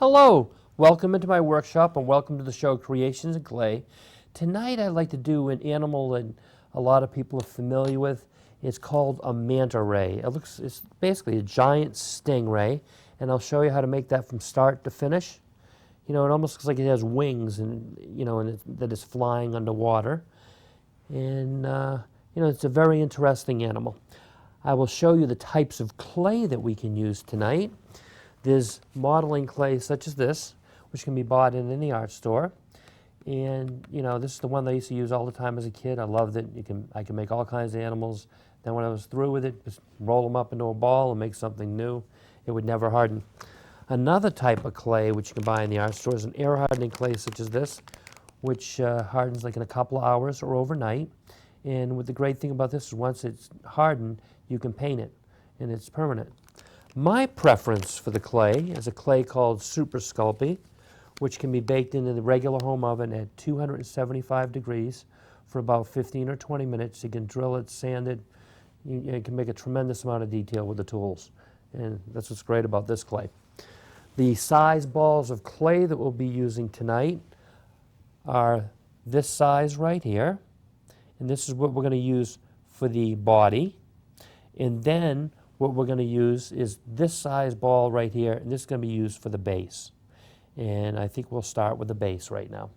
Hello, welcome into my workshop and welcome to the show Creations in Clay. Tonight I'd like to do an animal that a lot of people are familiar with. It's called a manta ray. It's basically a giant stingray, and I'll show you how to make that from start to finish. You know, it almost looks like it has wings and, that it's flying underwater. And, it's a very interesting animal. I will show you the types of clay that we can use tonight. There's modeling clay such as this, which can be bought in any art store. And, this is the one that I used to use all the time as a kid. I loved it. I can make all kinds of animals. Then when I was through with it, just roll them up into a ball and make something new. It would never harden. Another type of clay, which you can buy in the art store, is an air hardening clay such as this, which hardens like in a couple of hours or overnight. And the great thing about this is once it's hardened, you can paint it, and it's permanent. My preference for the clay is a clay called Super Sculpey, which can be baked into the regular home oven at 275 degrees for about 15 or 20 minutes. You can drill it, sand it. You can make a tremendous amount of detail with the tools. And that's what's great about this clay. The size balls of clay that we'll be using tonight are this size right here. And this is what we're going to use for the body. And then what we're going to use is this size ball right here, and this is going to be used for the base. And I think we'll start with the base right now.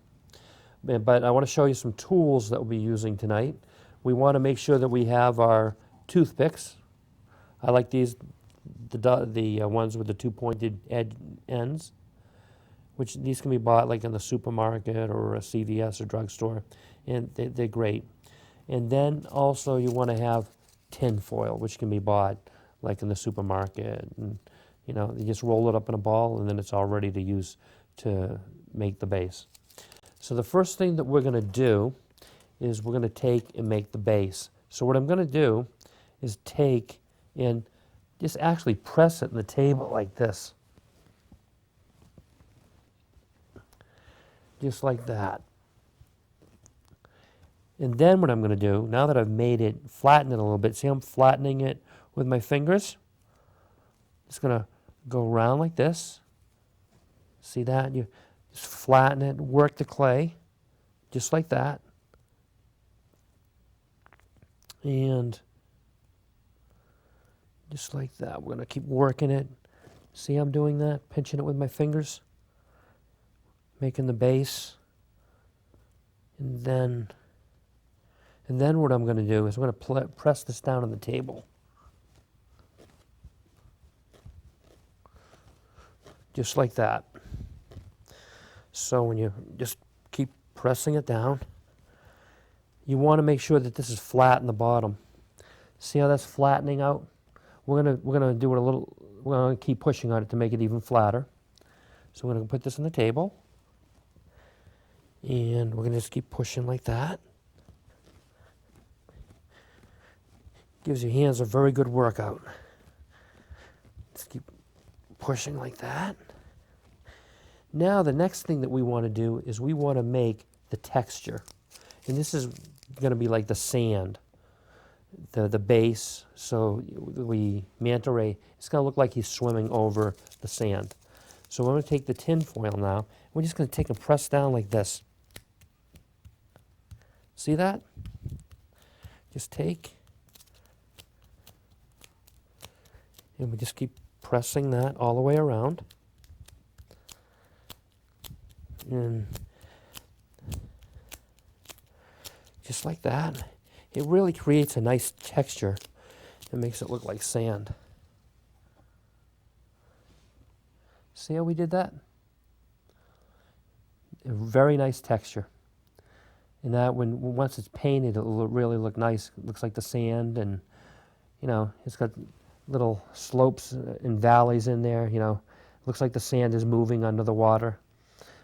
But I want to show you some tools that we'll be using tonight. We want to make sure that we have our toothpicks. I like these, the ones with the two pointed ends, which these can be bought like in the supermarket or a CVS or drugstore, and they're great. And then also you want to have tin foil, which can be bought like in the supermarket, and you just roll it up in a ball and then it's all ready to use to make the base. So the first thing that we're going to do is we're going to take and make the base. So what I'm going to do is take and just actually press it in the table like this. Just like that. And then what I'm going to do, now that I've made it, flatten it a little bit. See, I'm flattening it with my fingers. Just going to go around like this. See that? You just flatten it, work the clay, just like that. And just like that. We're going to keep working it. See, I'm doing that, pinching it with my fingers, making the base. And then what I'm going to do is I'm going to press this down on the table. Just like that. So when you just keep pressing it down, you want to make sure that this is flat in the bottom. See how that's flattening out? We're gonna do it a little. We're gonna keep pushing on it to make it even flatter. So we're gonna put this on the table, and we're gonna just keep pushing like that. Gives your hands a very good workout. Just keep pushing like that. Now the next thing that we want to do is we want to make the texture. And this is going to be like the sand, the base. So manta ray, it's going to look like he's swimming over the sand. So I'm going to take the tin foil now. We're just going to take and press down like this. See that? Just take. And we just keep pressing that all the way around. And just like that. It really creates a nice texture. It makes it look like sand. See how we did that? A very nice texture. And that once it's painted, it'll really look nice. It looks like the sand, and it's got little slopes and valleys in there, looks like the sand is moving under the water.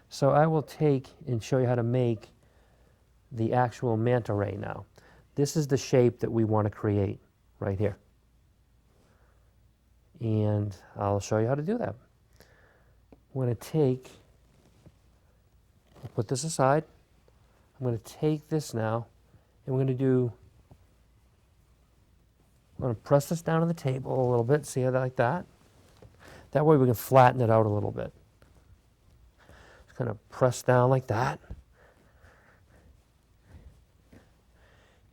So I will take and show you how to make the actual manta ray now. This is the shape that we want to create right here. And I'll show you how to do that. I'm going to put this aside. I'm going to take this now, and we're going to I'm going to press this down on the table a little bit, see how like that? That way we can flatten it out a little bit. Just kind of press down like that.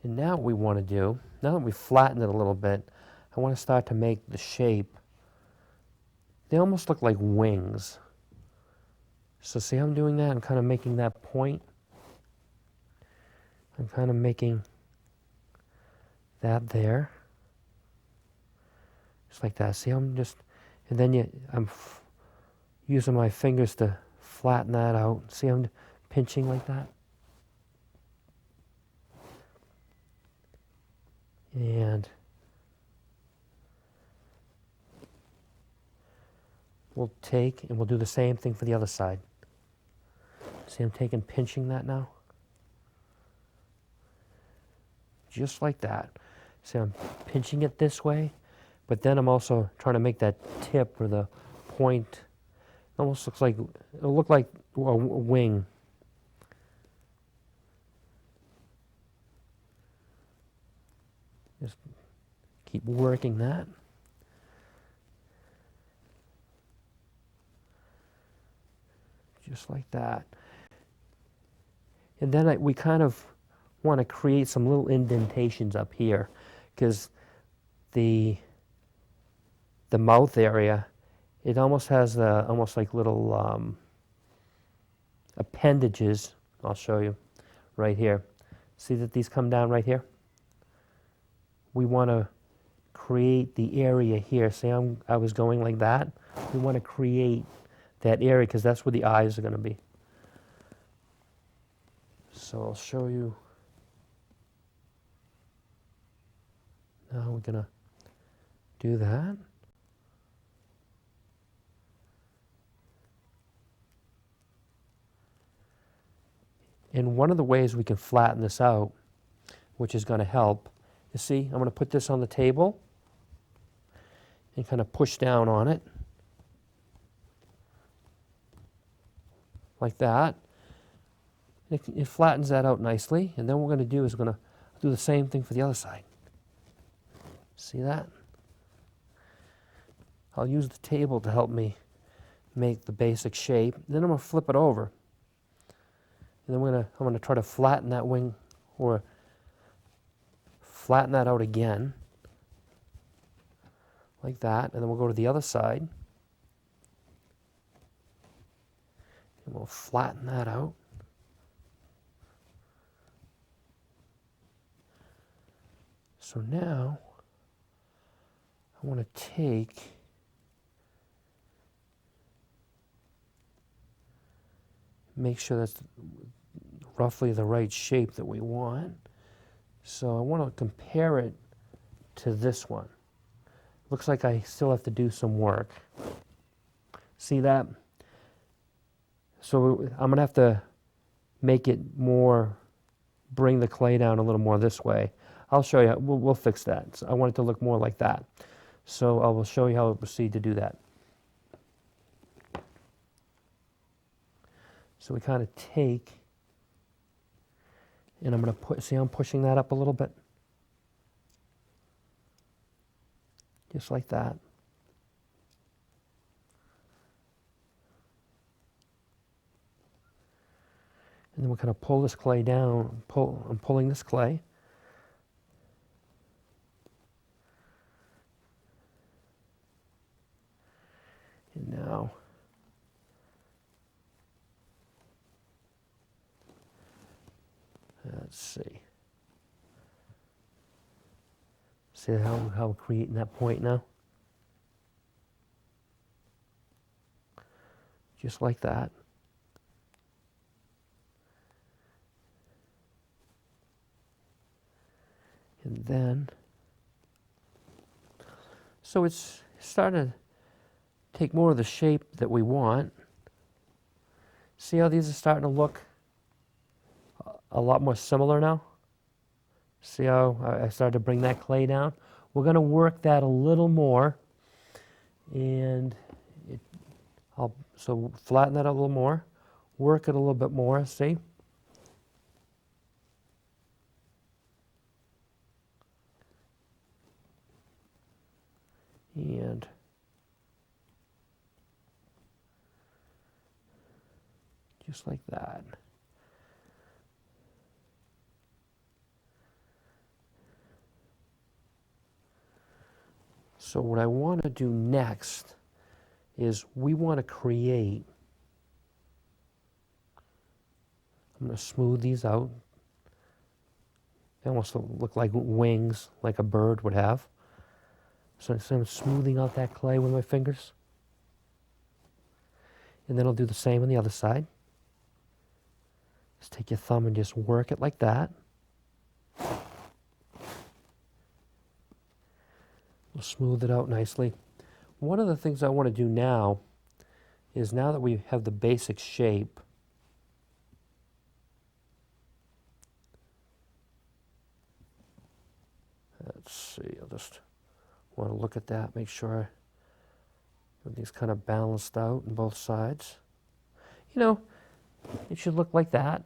And now what we want to do, now that we've flattened it a little bit, I want to start to make the shape. They almost look like wings. So see how I'm doing that? I'm kind of making that point. I'm kind of making that there. Just like that. See how I'm just, and then I'm using my fingers to flatten that out. See how I'm pinching like that? And we'll take and we'll do the same thing for the other side. See, I'm pinching that now. Just like that. See, I'm pinching it this way, but then I'm also trying to make that tip or the point. It almost looks like, it'll look like a wing. Just keep working that. Just like that. And then we kind of want to create some little indentations up here because the mouth area, it almost has almost like little appendages. I'll show you right here. See that these come down right here? We want to create the area here. See, I was going like that. We want to create that area because that's where the eyes are going to be. So I'll show you. Now we're going to do that. And one of the ways we can flatten this out, which is going to help, you see, I'm going to put this on the table and kind of push down on it. Like that. It flattens that out nicely. And then what we're going to do is we're going to do the same thing for the other side. See that? I'll use the table to help me make the basic shape. Then I'm going to flip it over. And then I'm going to try to flatten that wing or flatten that out again. Like that. And then we'll go to the other side. And we'll flatten that out. So now I want to take make sure that's roughly the right shape that we want. So I want to compare it to this one. Looks like I still have to do some work. See that? So I'm going to have to make it more, bring the clay down a little more this way. I'll show you. We'll fix that. So I want it to look more like that. So I will show you how to proceed to do that. So we kind of take, and I'm going to see how I'm pushing that up a little bit? Just like that. And then we're going to pull this clay down. I'm pulling this clay. And now, let's see. See how we're creating that point now? Just like that. And then, so it's starting to take more of the shape that we want. See how these are starting to look a lot more similar now? See how I started to bring that clay down? We're going to work that a little more. And so flatten that out a little more. Work it a little bit more, see? And just like that. So what I want to do next is we want to create, I'm going to smooth these out. They almost look like wings, like a bird would have. So I'm smoothing out that clay with my fingers. And then I'll do the same on the other side. Just take your thumb and just work it like that. We'll smooth it out nicely. One of the things I want to do now is, now that we have the basic shape, let's see, I'll just want to look at that, make sure everything's kind of balanced out on both sides. You know, it should look like that.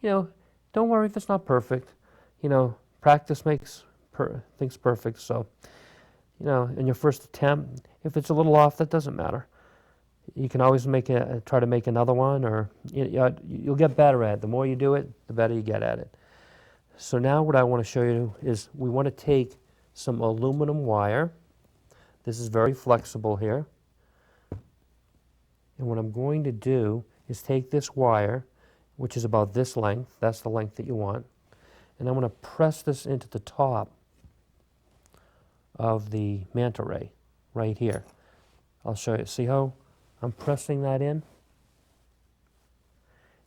You know, don't worry if it's not perfect. You know, practice makes things perfect. So, you know, in your first attempt, if it's a little off, that doesn't matter. You can always try to make another one, or you'll get better at it. The more you do it, the better you get at it. So now what I want to show you is, we want to take some aluminum wire. This is very flexible here. And what I'm going to do is take this wire, which is about this length, that's the length that you want, and I'm going to press this into the top of the manta ray right here. I'll show you. See how I'm pressing that in?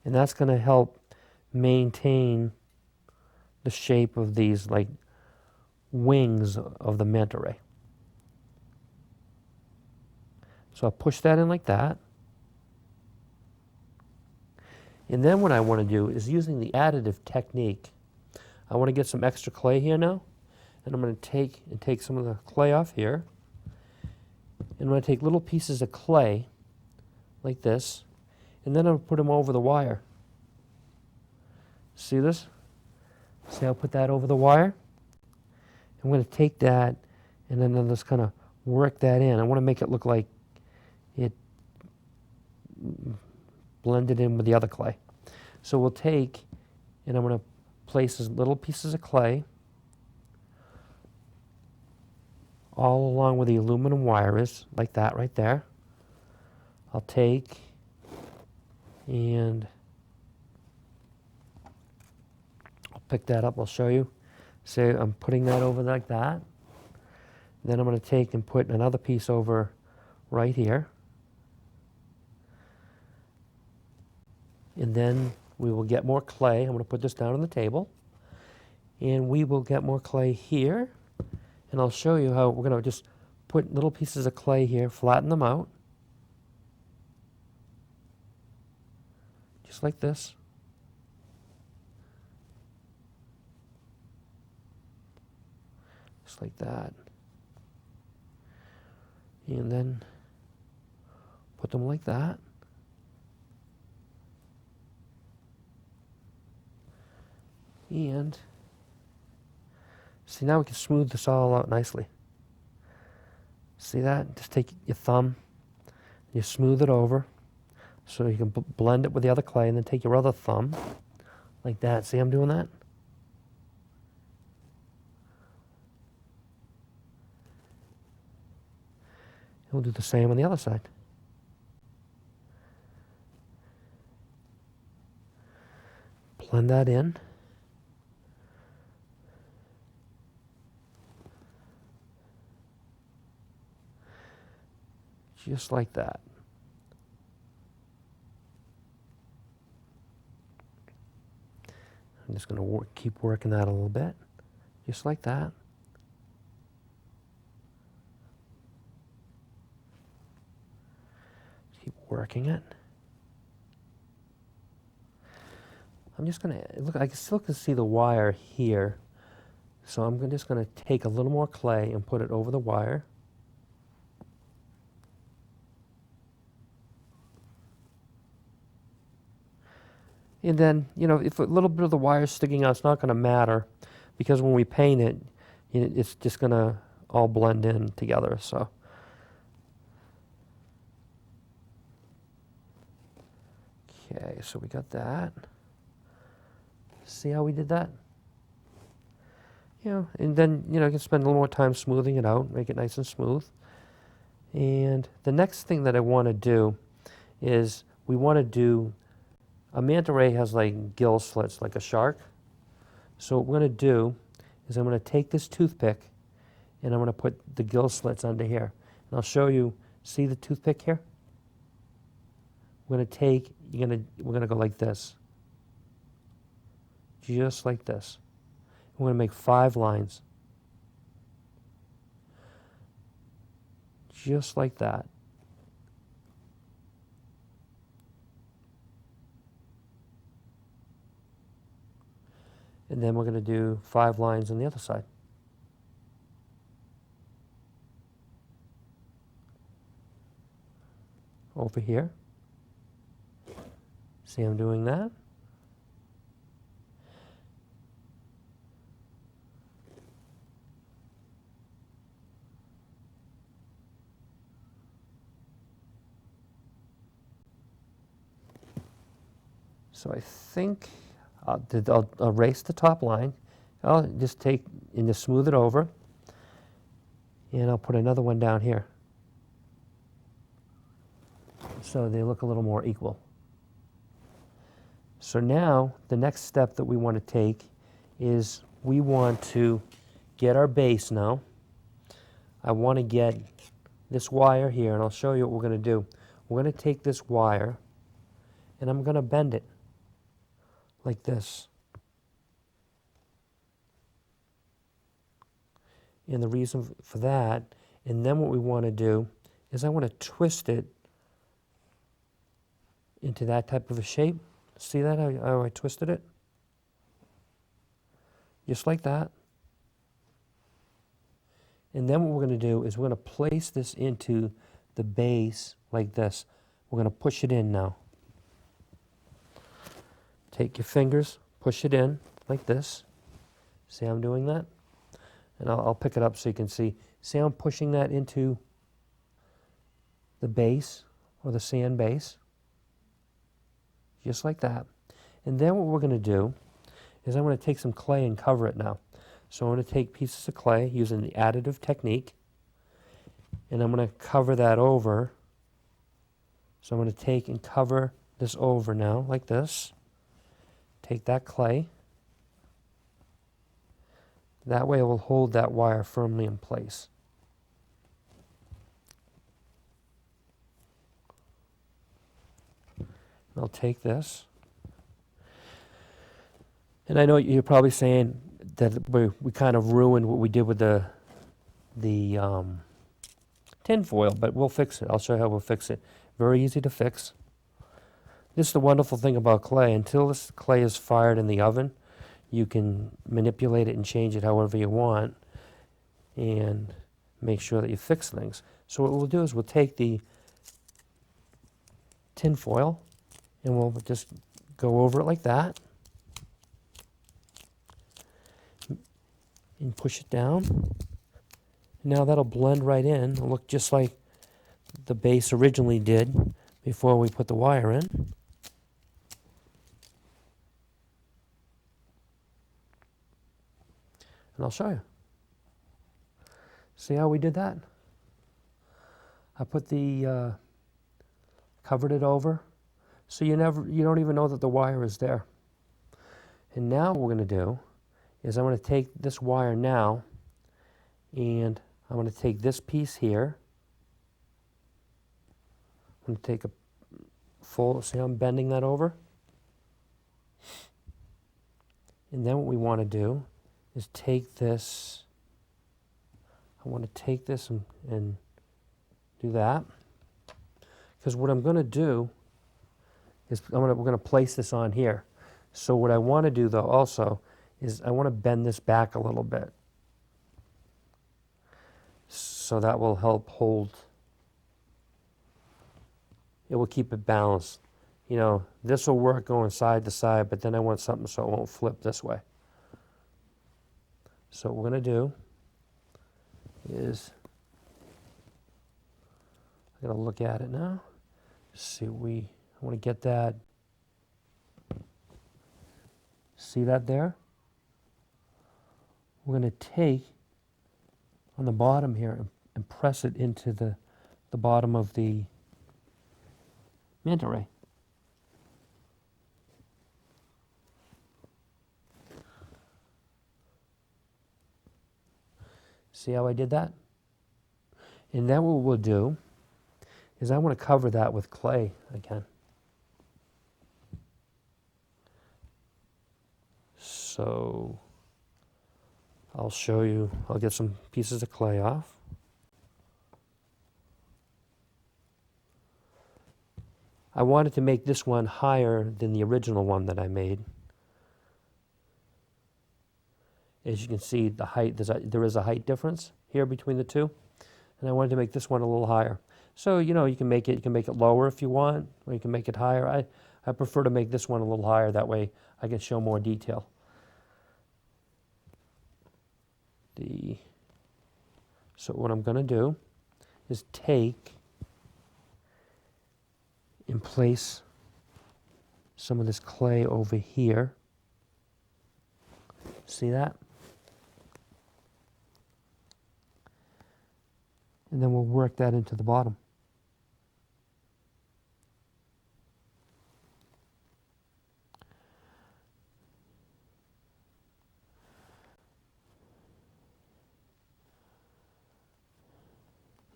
And that's going to help maintain the shape of these like wings of the manta ray. So I'll push that in like that. And then what I want to do is, using the additive technique, I want to get some extra clay here now. And I'm going to take some of the clay off here. And I'm going to take little pieces of clay like this, and then I'll put them over the wire. See this? See how I put that over the wire? I'm going to take that, and then I'll just kind of work that in. I want to make it look like it blended in with the other clay. So we'll take, and I'm going to place little pieces of clay all along where the aluminum wire is, like that right there. I'll take and I'll pick that up, I'll show you. So I'm putting that over like that. Then I'm going to take and put another piece over right here. And then we will get more clay. I'm going to put this down on the table. And we will get more clay here. And I'll show you how we're going to just put little pieces of clay here, flatten them out. Just like this. Just like that. And then put them like that. And see, now we can smooth this all out nicely. See that? Just take your thumb, you smooth it over so you can blend it with the other clay, and then take your other thumb like that. See I'm doing that? And we'll do the same on the other side. Blend that in. Just like that. I'm just going to keep working that a little bit, just like that. Keep working it. I'm just going to look. I still can see the wire here, so I'm just going to take a little more clay and put it over the wire. And then, you know, if a little bit of the wire is sticking out, it's not going to matter, because when we paint it, it's just going to all blend in together. So Okay, so we got that. See how we did that? You know, and then, you know, you can spend a little more time smoothing it out, make it nice and smooth. And the next thing that I want to do is we want to do, a manta ray has like gill slits like a shark. So what we're going to do is I'm going to take this toothpick and I'm going to put the gill slits under here. And I'll show you, see the toothpick here? We're going to take, we're going to go like this. Just like this. We're going to make 5 lines. Just like that. And then we're going to do 5 lines on the other side. Over here. See I'm doing that? So I think I'll erase the top line. I'll just take and just smooth it over. And I'll put another one down here. So they look a little more equal. So now the next step that we want to take is we want to get our base now. I want to get this wire here, and I'll show you what we're going to do. We're going to take this wire and I'm going to bend it like this. And the reason for that, and then what we want to do is I want to twist it into that type of a shape. See that, how I twisted it? Just like that. And then what we're going to do is we're going to place this into the base like this. We're going to push it in now. Take your fingers, push it in like this. See how I'm doing that? And I'll pick it up so you can see. See how I'm pushing that into the base or the sand base? Just like that. And then what we're going to do is I'm going to take some clay and cover it now. So I'm going to take pieces of clay using the additive technique, and I'm going to cover that over. So I'm going to take and cover this over now like this. Take that clay. That way it will hold that wire firmly in place. And I'll take this. And I know you're probably saying that we kind of ruined what we did with the tin foil, but we'll fix it. I'll show you how we'll fix it. Very easy to fix. This is the wonderful thing about clay. Until this clay is fired in the oven, you can manipulate it and change it however you want and make sure that you fix things. So what we'll do is we'll take the tin foil and we'll just go over it like that and push it down. Now that'll blend right in and look just like the base originally did before we put the wire in. And I'll show you. See how we did that? I put the, covered it over, so you don't even know that the wire is there. And now what we're going to do is I'm going to take this wire now, and I'm going to take this piece here. I'm going to take a full, see how I'm bending that over? And then what we want to do is take this, I want to take this and do that. Because what I'm going to do is we're going to place this on here. So what I want to do though also is I want to bend this back a little bit. So that will help hold, it will keep it balanced. You know, this will work going side to side, but then I want something so it won't flip this way. So what we're going to do is, I'm going to look at it now, see I want to get that See that there? We're going to take on the bottom here and press it into the bottom of the manta ray. See how I did that? And then what we'll do is I want to cover that with clay again. So I'll show you, I'll get some pieces of clay off. I wanted to make this one higher than the original one that I made. As you can see, the height, there is a height difference here between the two. And I wanted to make this one a little higher. So, you know, you can make it lower if you want, or you can make it higher. I prefer to make this one a little higher, that way I can show more detail. So what I'm going to do is take and place some of this clay over here. See that? And then we'll work that into the bottom.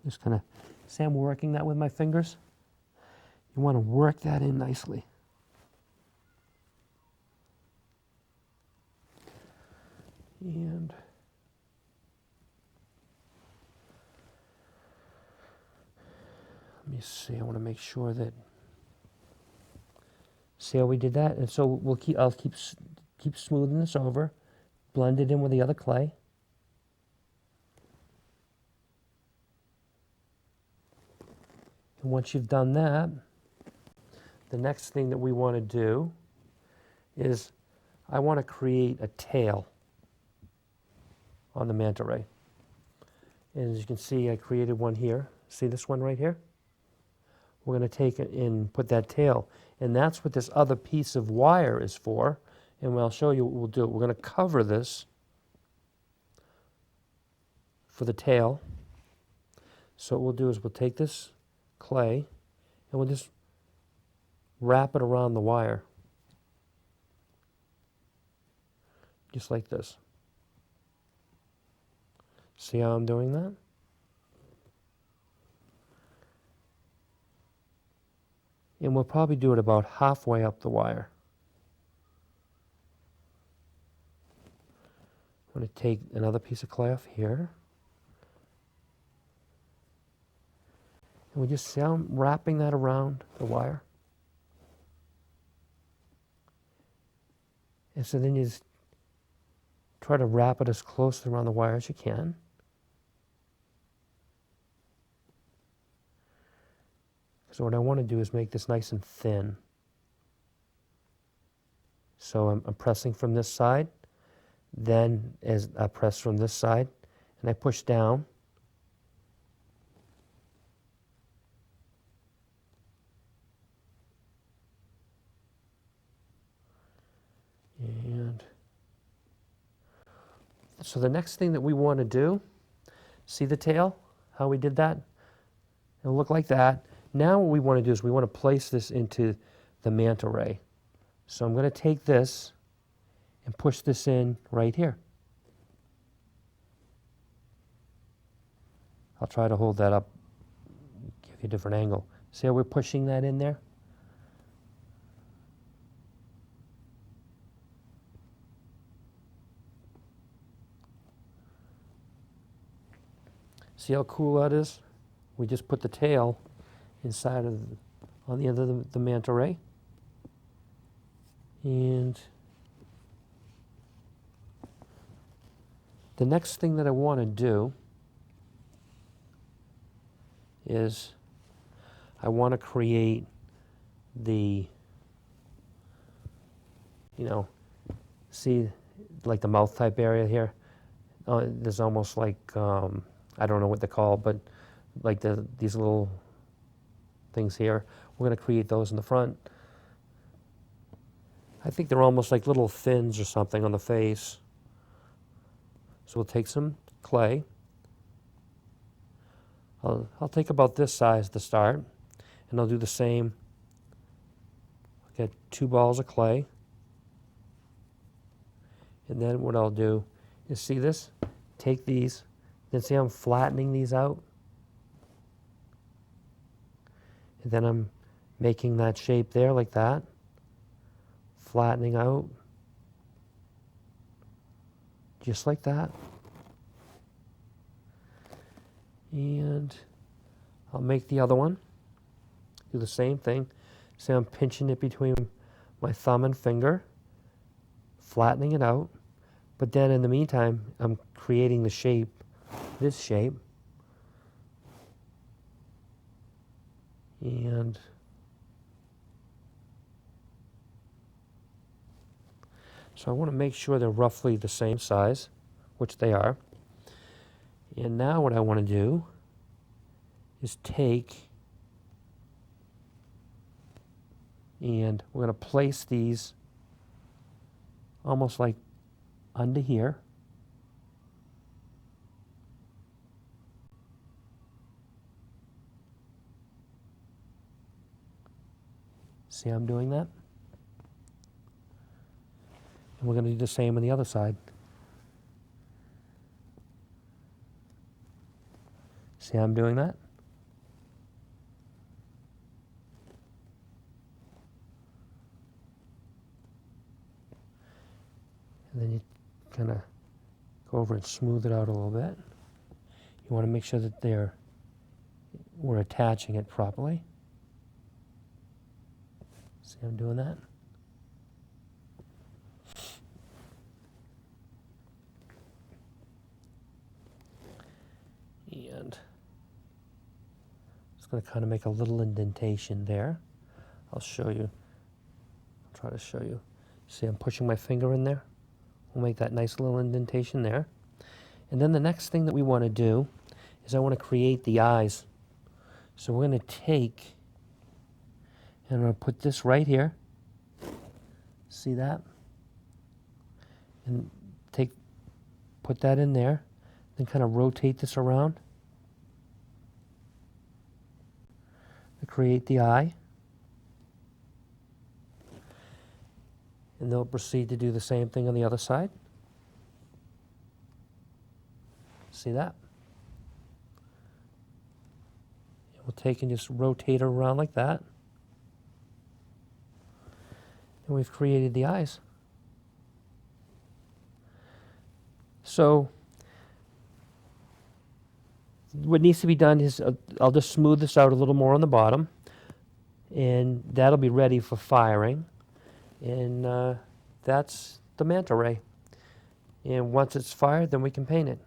Just kind of, see I'm working that with my fingers? You want to work that in nicely. And let me see, I want to make sure that, see how we did that? And so I'll keep smoothing this over, blend it in with the other clay. And once you've done that, the next thing that we want to do is I want to create a tail on the manta ray. And as you can see, I created one here. See this one right here? We're going to take it and put that tail. And that's what this other piece of wire is for. And I'll show you what we'll do. We're going to cover this for the tail. So what we'll do is we'll take this clay and we'll just wrap it around the wire. Just like this. See how I'm doing that? And we'll probably do it about halfway up the wire. I'm going to take another piece of clay off here. And we just see how I'm wrapping that around the wire. And so then you just try to wrap it as close around the wire as you can. So what I want to do is make this nice and thin. So I'm pressing from this side, then as I press from this side, and I push down. And so the next thing that we want to do, see the tail, how we did that? It'll look like that. Now what we want to do is we want to place this into the manta ray. So I'm going to take this and push this in right here. I'll try to hold that up, give you a different angle. See how we're pushing that in there? See how cool that is? We just put the tail inside of, on the end of the manta ray. And the next thing that I want to do is I want to create the, you know, see like the mouth type area here? There's almost like, I don't know what they're called, but like these little things here. We're going to create those in the front. I think they're almost like little fins or something on the face. So we'll take some clay. I'll take about this size to start, and I'll do the same. I'll get 2 balls of clay. And then what I'll do is, see this? Take these, then see I'm flattening these out? And then I'm making that shape there like that, flattening out, just like that. And I'll make the other one, do the same thing. See, I'm pinching it between my thumb and finger, flattening it out. But then in the meantime, I'm creating the shape, this shape. And so I want to make sure they're roughly the same size, which they are. And now what I want to do is take, and we're going to place these almost like under here. See how I'm doing that? And we're going to do the same on the other side. See how I'm doing that? And then you kind of go over and smooth it out a little bit. You want to make sure that we're attaching it properly. See how I'm doing that? And it's going to kind of make a little indentation there. I'll show you. I'll try to show you. See, I'm pushing my finger in there. We'll make that nice little indentation there. And then the next thing that we want to do is I want to create the eyes. So we're going to take, and I'm going to put this right here. See that? And put that in there. Then kind of rotate this around to create the eye. And they'll proceed to do the same thing on the other side. See that? We'll take and just rotate it around like that. And we've created the eyes. So what needs to be done is I'll just smooth this out a little more on the bottom, and that'll be ready for firing. And that's the manta ray. And once it's fired, then we can paint it.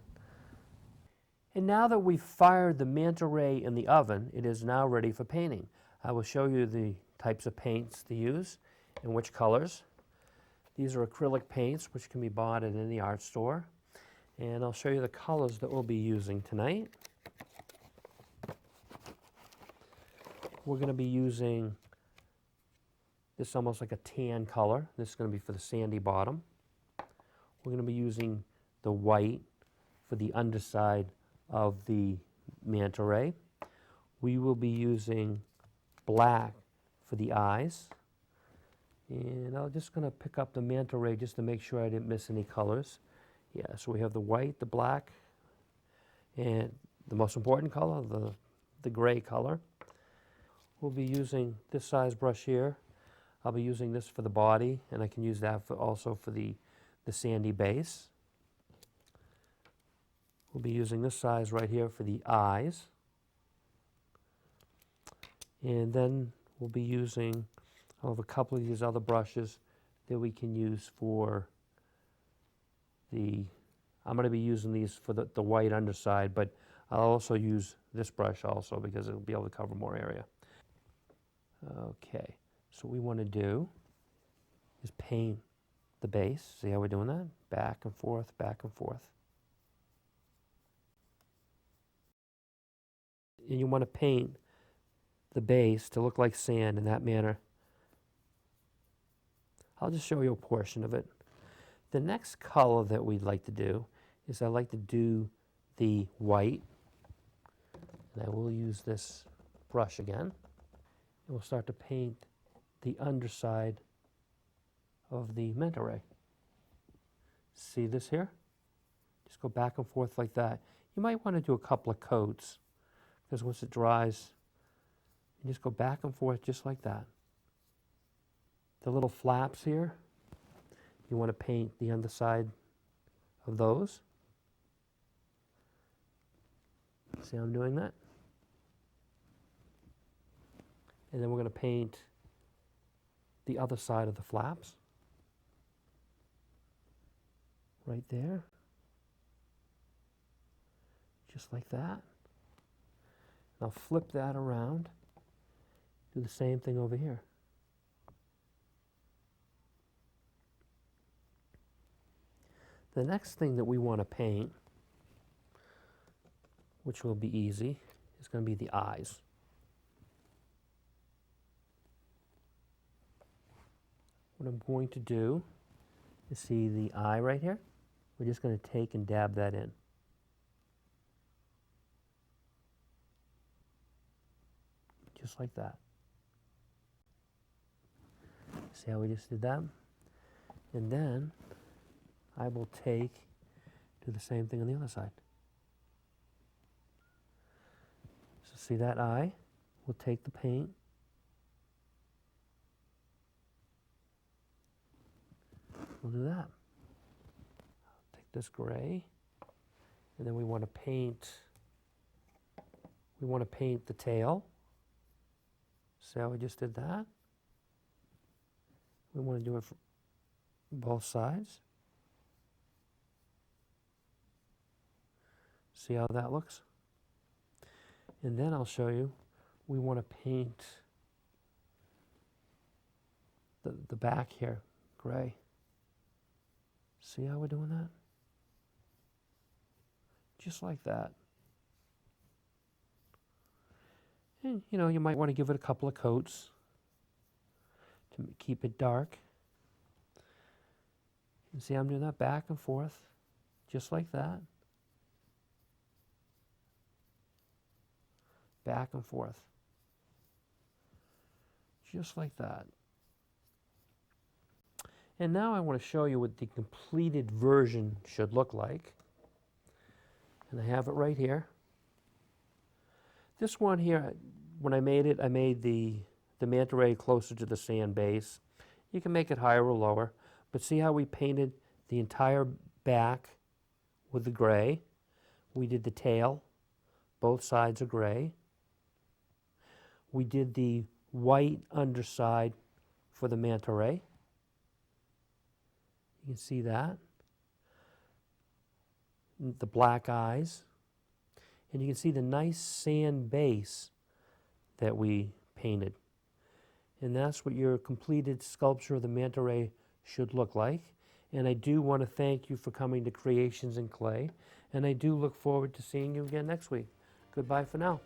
And now that we've fired the manta ray in the oven, it is now ready for painting. I will show you the types of paints to use and which colors. These are acrylic paints, which can be bought at any art store. And I'll show you the colors that we'll be using tonight. We're going to be using this almost like a tan color. This is going to be for the sandy bottom. We're going to be using the white for the underside of the manta ray. We will be using black for the eyes. And I'm just going to pick up the manta ray just to make sure I didn't miss any colors. Yeah, so we have the white, the black, and the most important color, the gray color. We'll be using this size brush here. I'll be using this for the body, and I can use that also for the sandy base. We'll be using this size right here for the eyes. And then we'll be using, I have a couple of these other brushes that we can use for I'm going to be using these for the white underside, but I'll also use this brush also because it'll be able to cover more area. Okay, so what we want to do is paint the base. See how we're doing that? Back and forth, back and forth. And you want to paint the base to look like sand in that manner. I'll just show you a portion of it. The next color that we'd like to do is I like to do the white. And I will use this brush again. And we'll start to paint the underside of the manta ray. See this here? Just go back and forth like that. You might want to do a couple of coats, because once it dries, you just go back and forth just like that. The little flaps here, you want to paint the underside of those. See how I'm doing that? And then we're going to paint the other side of the flaps. Right there. Just like that. And I'll flip that around. Do the same thing over here. The next thing that we want to paint, which will be easy, is going to be the eyes. What I'm going to do is see the eye right here. We're just going to take and dab that in. Just like that. See how we just did that? And then I will do the same thing on the other side. So see that eye? We'll take the paint. We'll do that. Take this gray, and then we want to paint the tail. See how we just did that? We want to do it for both sides. See how that looks? And then I'll show you, we want to paint the back here, gray. See how we're doing that? Just like that. And you know, you might want to give it a couple of coats to keep it dark. And see how I'm doing that back and forth, just like that. Back and forth. Just like that. And now I want to show you what the completed version should look like. And I have it right here. This one here, when I made it, I made the manta ray closer to the sand base. You can make it higher or lower, but see how we painted the entire back with the gray? We did the tail, both sides are gray. We did the white underside for the manta ray. You can see that. The black eyes. And you can see the nice sand base that we painted. And that's what your completed sculpture of the manta ray should look like. And I do want to thank you for coming to Creations in Clay. And I do look forward to seeing you again next week. Goodbye for now.